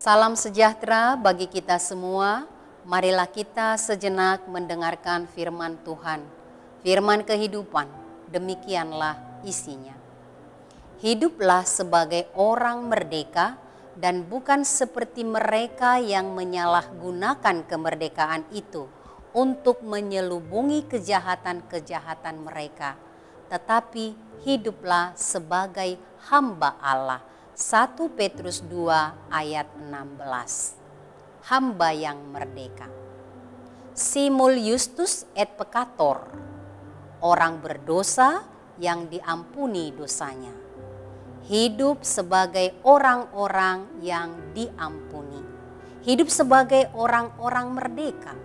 Salam sejahtera bagi kita semua. Marilah kita sejenak mendengarkan firman Tuhan. Firman kehidupan, demikianlah isinya. Hiduplah sebagai orang merdeka dan bukan seperti mereka yang menyalahgunakan kemerdekaan itu untuk menyelubungi kejahatan-kejahatan mereka. Tetapi hiduplah sebagai hamba Allah. 1 Petrus 2 ayat 16. Hamba yang merdeka. Simul justus et peccator. Orang berdosa yang diampuni dosanya. Hidup sebagai orang-orang yang diampuni. Hidup sebagai orang-orang merdeka.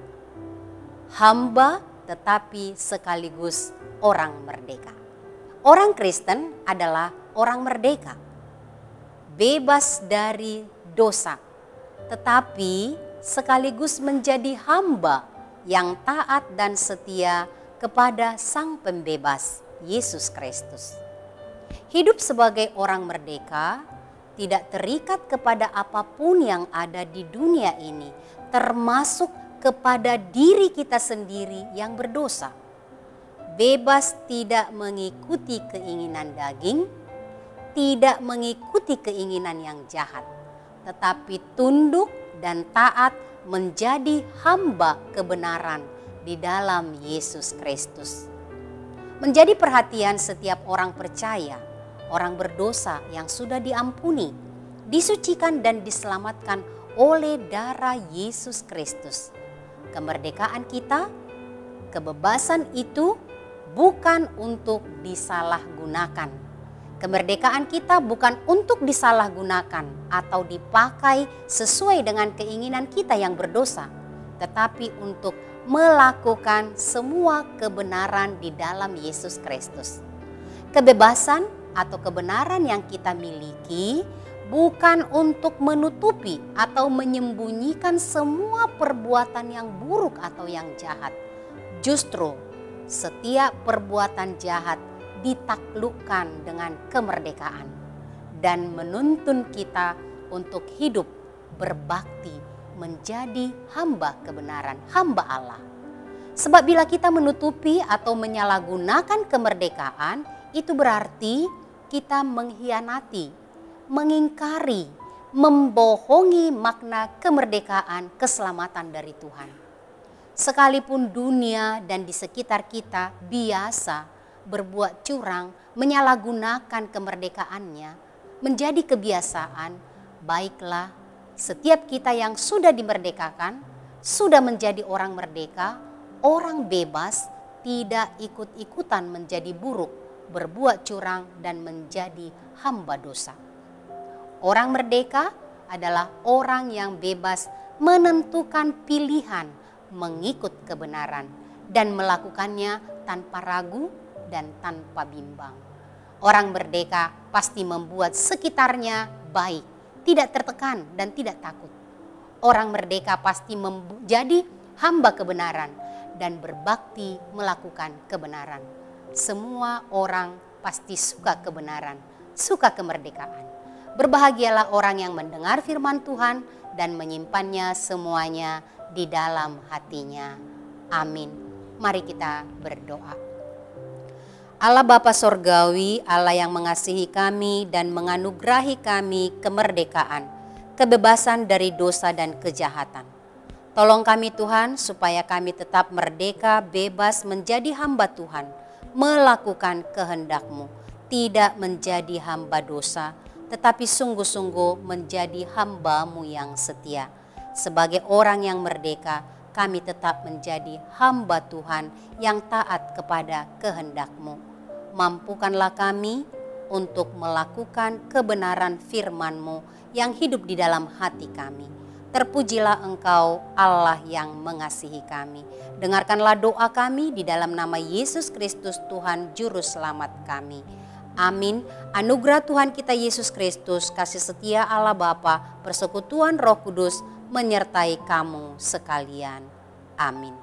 Hamba tetapi sekaligus orang merdeka. Orang Kristen adalah orang merdeka. Bebas dari dosa, tetapi sekaligus menjadi hamba yang taat dan setia kepada Sang Pembebas, Yesus Kristus. Hidup sebagai orang merdeka tidak terikat kepada apapun yang ada di dunia ini, termasuk kepada diri kita sendiri yang berdosa. Bebas tidak mengikuti keinginan daging, tidak mengikuti keinginan yang jahat, tetapi tunduk dan taat menjadi hamba kebenaran di dalam Yesus Kristus. Menjadi perhatian setiap orang percaya, orang berdosa yang sudah diampuni, disucikan dan diselamatkan oleh darah Yesus Kristus. Kemerdekaan kita, kebebasan itu bukan untuk disalahgunakan. Kemerdekaan kita bukan untuk disalahgunakan atau dipakai sesuai dengan keinginan kita yang berdosa, tetapi untuk melakukan semua kebenaran di dalam Yesus Kristus. Kebebasan atau kebenaran yang kita miliki bukan untuk menutupi atau menyembunyikan semua perbuatan yang buruk atau yang jahat. Justru setiap perbuatan jahat ditaklukkan dengan kemerdekaan dan menuntun kita untuk hidup berbakti menjadi hamba kebenaran, hamba Allah. Sebab bila kita menutupi atau menyalahgunakan kemerdekaan, itu berarti kita mengkhianati, mengingkari, membohongi makna kemerdekaan, keselamatan dari Tuhan. Sekalipun dunia dan di sekitar kita biasa berbuat curang, menyalahgunakan kemerdekaannya, menjadi kebiasaan, baiklah setiap kita yang sudah dimerdekakan, sudah menjadi orang merdeka, orang bebas, tidak ikut-ikutan menjadi buruk, berbuat curang dan menjadi hamba dosa. Orang merdeka adalah orang yang bebas menentukan pilihan mengikut kebenaran dan melakukannya tanpa ragu dan tanpa bimbang. Orang merdeka pasti membuat sekitarnya baik, tidak tertekan dan tidak takut. Orang merdeka pasti menjadi hamba kebenaran dan berbakti melakukan kebenaran. Semua orang pasti suka kebenaran, suka kemerdekaan. Berbahagialah orang yang mendengar firman Tuhan dan menyimpannya semuanya di dalam hatinya. Amin. Mari kita berdoa. Allah Bapa Sorgawi, Allah yang mengasihi kami dan menganugerahi kami kemerdekaan, kebebasan dari dosa dan kejahatan. Tolong kami Tuhan supaya kami tetap merdeka, bebas menjadi hamba Tuhan, melakukan kehendak-Mu, tidak menjadi hamba dosa, tetapi sungguh-sungguh menjadi hamba-Mu yang setia. Sebagai orang yang merdeka, kami tetap menjadi hamba Tuhan yang taat kepada kehendak-Mu. Mampukanlah kami untuk melakukan kebenaran firman-Mu yang hidup di dalam hati kami. Terpujilah Engkau Allah yang mengasihi kami. Dengarkanlah doa kami di dalam nama Yesus Kristus Tuhan Juru Selamat kami. Amin. Anugerah Tuhan kita Yesus Kristus, kasih setia Allah Bapa, persekutuan Roh Kudus menyertai kamu sekalian. Amin.